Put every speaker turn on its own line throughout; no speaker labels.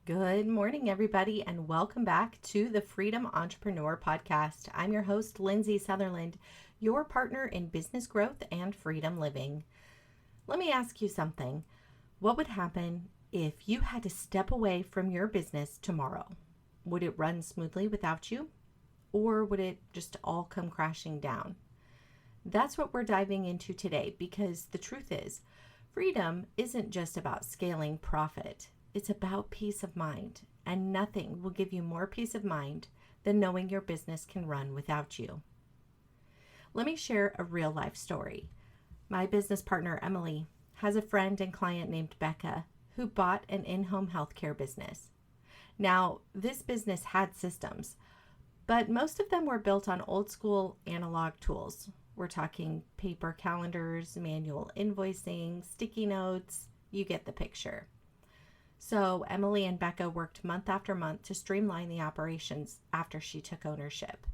Good morning, everybody, and welcome back to the Freedom Entrepreneur Podcast. I'm your host, Lindsay Sutherland, your partner in business growth and freedom living. Let me ask you something. What would happen if you had to step away from your business tomorrow? Would it run smoothly without you? Or would it just all come crashing down? That's what we're diving into today, because the truth is, freedom isn't just about scaling profit. It's about peace of mind, and nothing will give you more peace of mind than knowing your business can run without you. Let me share a real life story. My business partner, Emily, has a friend and client named Becca who bought an in-home healthcare business. Now, this business had systems, but most of them were built on old school analog tools. We're talking paper calendars, manual invoicing, sticky notes. You get the picture. So Emily and Becca worked month after month to streamline the operations after she took ownership.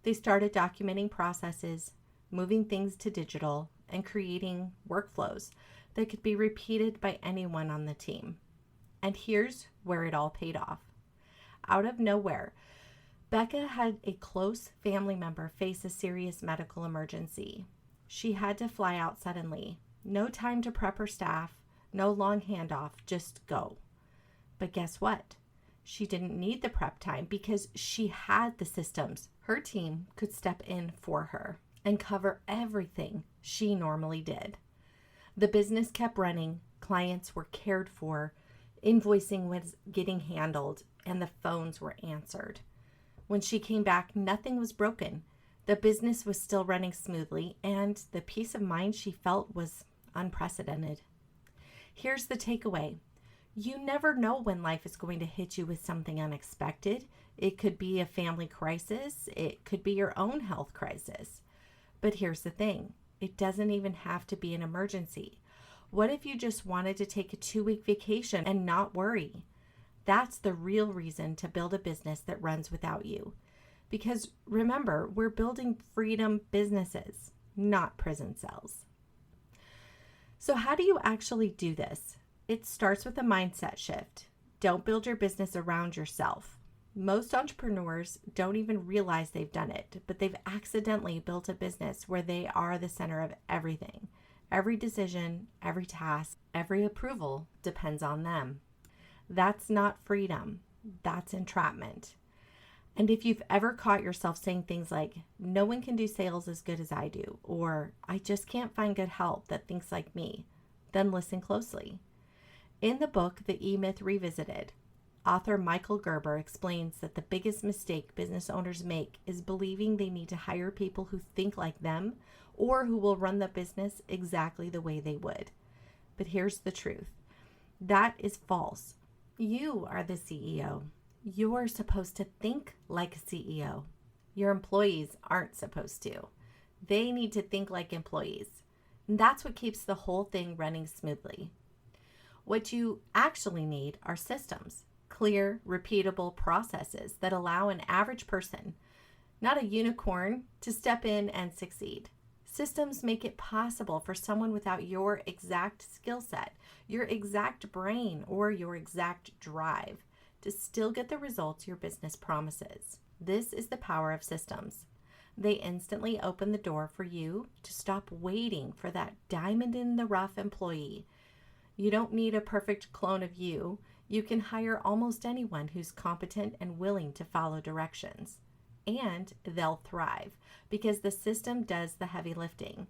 They started documenting processes, moving things to digital, and creating workflows that could be repeated by anyone on the team. And here's where it all paid off. Out of nowhere, Becca had a close family member face a serious medical emergency. She had to fly out suddenly. No time to prep her staff. No long handoff, just go. But guess what? She didn't need the prep time because she had the systems. Her team could step in for her and cover everything she normally did. The business kept running, clients were cared for, invoicing was getting handled, and the phones were answered. When she came back, nothing was broken. The business was still running smoothly, and the peace of mind she felt was unprecedented. Here's the takeaway. You never know when life is going to hit you with something unexpected. It could be a family crisis. It could be your own health crisis. But here's the thing. It doesn't even have to be an emergency. What if you just wanted to take a 2-week vacation and not worry? That's the real reason to build a business that runs without you. Because remember, we're building freedom businesses, not prison cells. So how do you actually do this? It starts with a mindset shift. Don't build your business around yourself. Most entrepreneurs don't even realize they've done it, but they've accidentally built a business where they are the center of everything. Every decision, every task, every approval depends on them. That's not freedom. That's entrapment. And if you've ever caught yourself saying things like, no one can do sales as good as I do, or I just can't find good help that thinks like me, then listen closely. In the book, The E-Myth Revisited, author Michael Gerber explains that the biggest mistake business owners make is believing they need to hire people who think like them or who will run the business exactly the way they would. But here's the truth. That is false. You are the CEO. You're supposed to think like a CEO. Your employees aren't supposed to. They need to think like employees. And that's what keeps the whole thing running smoothly. What you actually need are systems, clear, repeatable processes that allow an average person, not a unicorn, to step in and succeed. Systems make it possible for someone without your exact skill set, your exact brain, or your exact drive to still get the results your business promises. This is the power of systems. They instantly open the door for you to stop waiting for that diamond in the rough employee. You don't need a perfect clone of you. You can hire almost anyone who's competent and willing to follow directions. And they'll thrive because the system does the heavy lifting.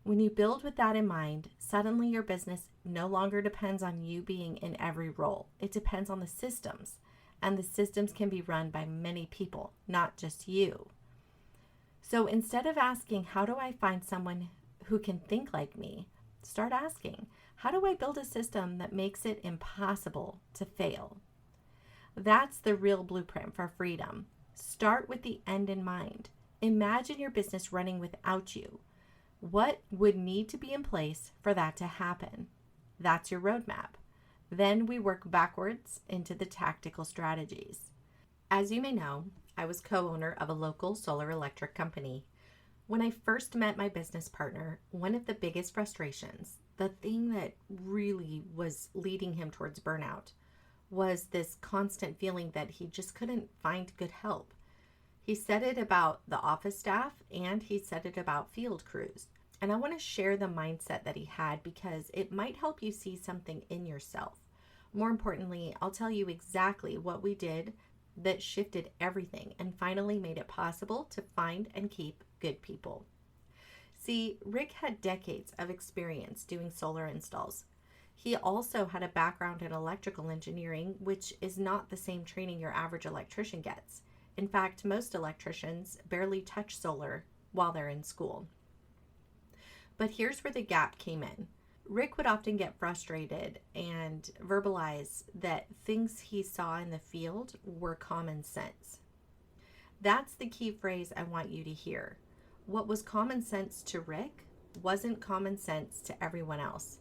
When you build with that in mind, suddenly your business no longer depends on you being in every role. It depends on the systems, and the systems can be run by many people, not just you. So instead of asking, how do I find someone who can think like me? Start asking, how do I build a system that makes it impossible to fail? That's the real blueprint for freedom. Start with the end in mind. Imagine your business running without you. What would need to be in place for that to happen? That's your roadmap. Then we work backwards into the tactical strategies. As you may know, I was co-owner of a local solar electric company. When I first met my business partner, one of the biggest frustrations, the thing that really was leading him towards burnout, was this constant feeling that he just couldn't find good help. He said it about the office staff and he said it about field crews. And I want to share the mindset that he had because it might help you see something in yourself. More importantly, I'll tell you exactly what we did that shifted everything and finally made it possible to find and keep good people. See, Rick had decades of experience doing solar installs. He also had a background in electrical engineering, which is not the same training your average electrician gets. In fact, most electricians barely touch solar while they're in school. But here's where the gap came in. Rick would often get frustrated and verbalize that things he saw in the field were common sense. That's the key phrase I want you to hear. What was common sense to Rick wasn't common sense to everyone else.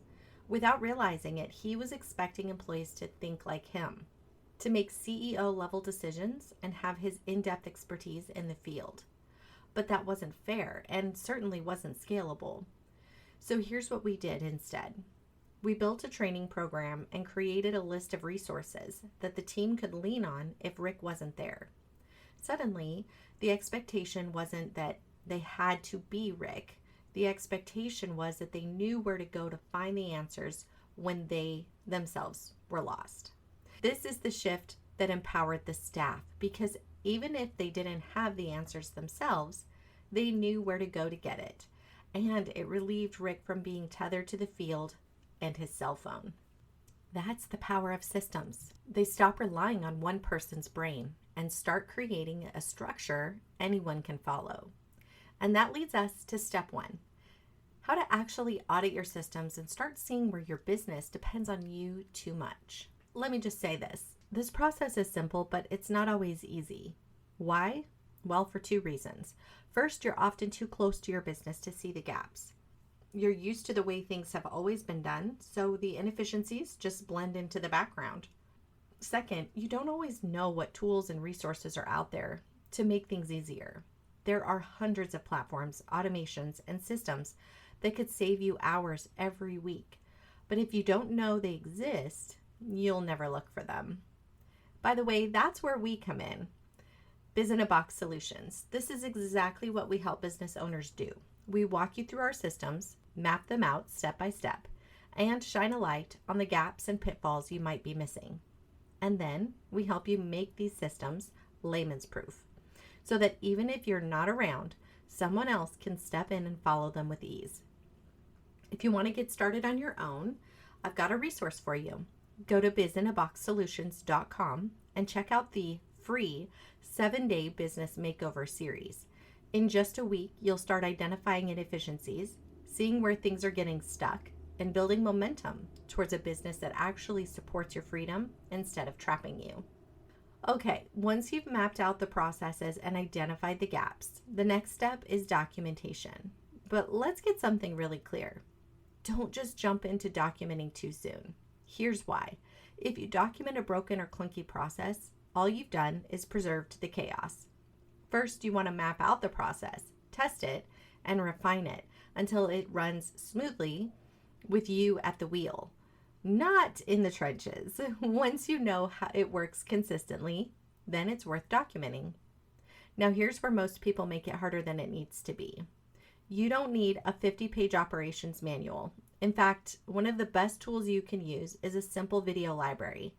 Without realizing it, he was expecting employees to think like him, to make CEO level decisions and have his in-depth expertise in the field. But that wasn't fair and certainly wasn't scalable. So here's what we did instead. We built a training program and created a list of resources that the team could lean on if Rick wasn't there. Suddenly, the expectation wasn't that they had to be Rick. The expectation was that they knew where to go to find the answers when they themselves were lost. This is the shift that empowered the staff because even if they didn't have the answers themselves, they knew where to go to get it. And it relieved Rick from being tethered to the field and his cell phone. That's the power of systems. They stop relying on one person's brain and start creating a structure anyone can follow. And that leads us to step 1, how to actually audit your systems and start seeing where your business depends on you too much. Let me just say this. This process is simple, but it's not always easy. Why? Well, for 2 reasons. First, you're often too close to your business to see the gaps. You're used to the way things have always been done, so the inefficiencies just blend into the background. Second, you don't always know what tools and resources are out there to make things easier. There are hundreds of platforms, automations, and systems that could save you hours every week. But if you don't know they exist, you'll never look for them. By the way, that's where we come in. Biz-in-a-Box Solutions. This is exactly what we help business owners do. We walk you through our systems, map them out step by step, and shine a light on the gaps and pitfalls you might be missing. And then we help you make these systems layman's proof, so that even if you're not around, someone else can step in and follow them with ease. If you want to get started on your own, I've got a resource for you. Go to bizinaboxsolutions.com and check out the free 7-day business makeover series. In just a week, you'll start identifying inefficiencies, seeing where things are getting stuck, and building momentum towards a business that actually supports your freedom instead of trapping you. Okay, once you've mapped out the processes and identified the gaps, the next step is documentation. But let's get something really clear. Don't just jump into documenting too soon. Here's why. If you document a broken or clunky process, all you've done is preserved the chaos. First, you want to map out the process, test it, and refine it until it runs smoothly with you at the wheel. Not in the trenches. Once you know how it works consistently, then it's worth documenting. Now here's where most people make it harder than it needs to be. You don't need a 50-page operations manual. In fact, one of the best tools you can use is a simple video library.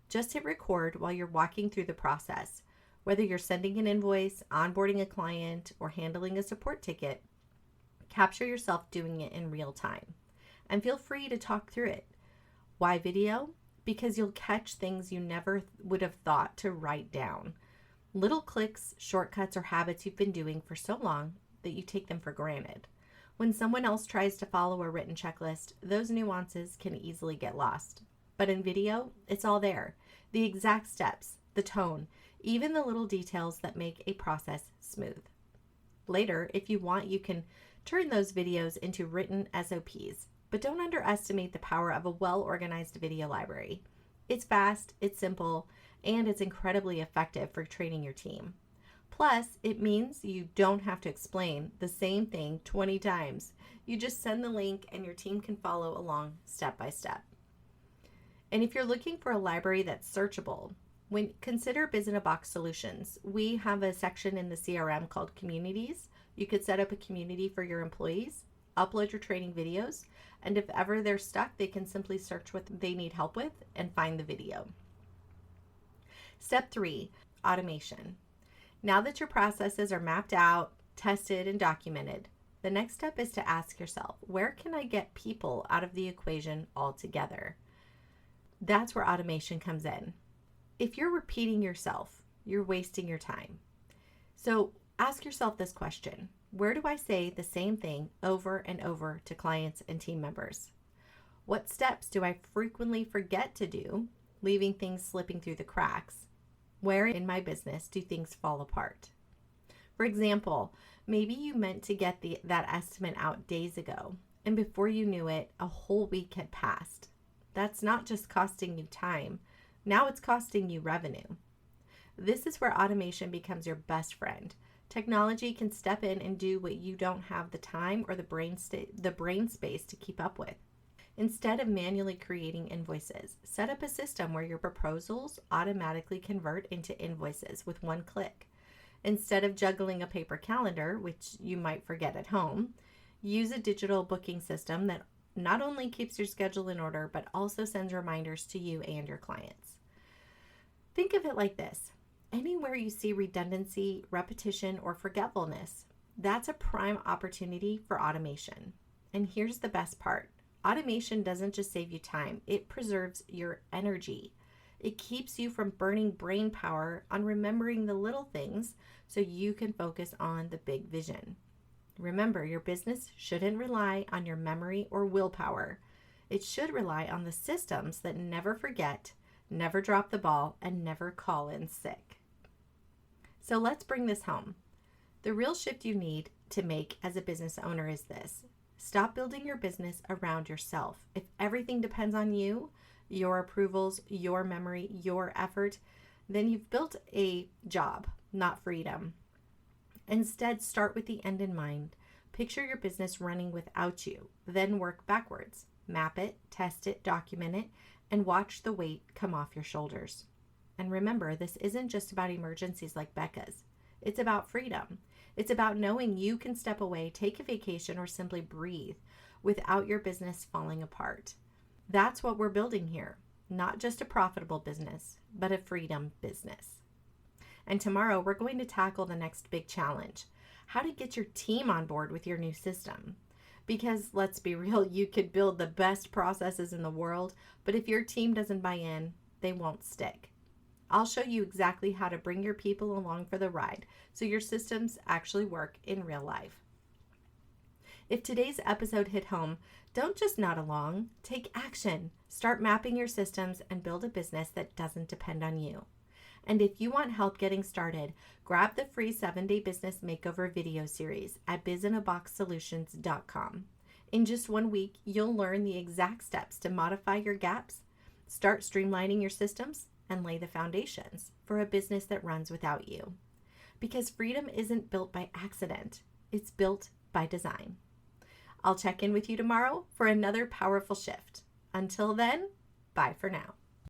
Just hit record while you're walking through the process. Whether you're sending an invoice, onboarding a client, or handling a support ticket, capture yourself doing it in real time. And feel free to talk through it. Why video? Because you'll catch things you never would have thought to write down. Little clicks, shortcuts, or habits you've been doing for so long that you take them for granted. When someone else tries to follow a written checklist, those nuances can easily get lost. But in video, it's all there. The exact steps, the tone, even the little details that make a process smooth. Later, if you want, you can turn those videos into written SOPs. But don't underestimate the power of a well-organized video library. It's fast, it's simple, and it's incredibly effective for training your team. Plus, it means you don't have to explain the same thing 20 times. You just send the link and your team can follow along step by step. And if you're looking for a library that's searchable, consider Biz-in-a-Box Solutions. We have a section in the CRM called Communities. You could set up a community for your employees, upload your training videos, and if ever they're stuck, they can simply search what they need help with and find the video. Step 3, automation. Now that your processes are mapped out, tested, and documented, the next step is to ask yourself, where can I get people out of the equation altogether? That's where automation comes in. If you're repeating yourself, you're wasting your time. So ask yourself this question: where do I say the same thing over and over to clients and team members? What steps do I frequently forget to do, leaving things slipping through the cracks? Where in my business do things fall apart? For example, maybe you meant to get that estimate out days ago, and before you knew it, a whole week had passed. That's not just costing you time. Now it's costing you revenue. This is where automation becomes your best friend. Technology can step in and do what you don't have the time or the brain space to keep up with. Instead of manually creating invoices, set up a system where your proposals automatically convert into invoices with one click. Instead of juggling a paper calendar, which you might forget at home, use a digital booking system that not only keeps your schedule in order, but also sends reminders to you and your clients. Think of it like this: anywhere you see redundancy, repetition, or forgetfulness, that's a prime opportunity for automation. And here's the best part: automation doesn't just save you time, it preserves your energy. It keeps you from burning brain power on remembering the little things so you can focus on the big vision. Remember, your business shouldn't rely on your memory or willpower. It should rely on the systems that never forget, never drop the ball, and never call in sick. So let's bring this home. The real shift you need to make as a business owner is this: stop building your business around yourself. If everything depends on you, your approvals, your memory, your effort, then you've built a job, not freedom. Instead, start with the end in mind. Picture your business running without you, then work backwards. Map it, test it, document it, and watch the weight come off your shoulders. And remember, this isn't just about emergencies like Becca's. It's about freedom. It's about knowing you can step away, take a vacation, or simply breathe without your business falling apart. That's what we're building here. Not just a profitable business, but a freedom business. And tomorrow we're going to tackle the next big challenge: how to get your team on board with your new system. Because let's be real, you could build the best processes in the world, but if your team doesn't buy in, they won't stick. I'll show you exactly how to bring your people along for the ride so your systems actually work in real life. If today's episode hit home, don't just nod along, take action. Start mapping your systems and build a business that doesn't depend on you. And if you want help getting started, grab the free 7-day business makeover video series at bizinaboxsolutions.com. In just 1 week, you'll learn the exact steps to modify your gaps, start streamlining your systems, and lay the foundations for a business that runs without you. Because freedom isn't built by accident, it's built by design. I'll check in with you tomorrow for another powerful shift. Until then, bye for now.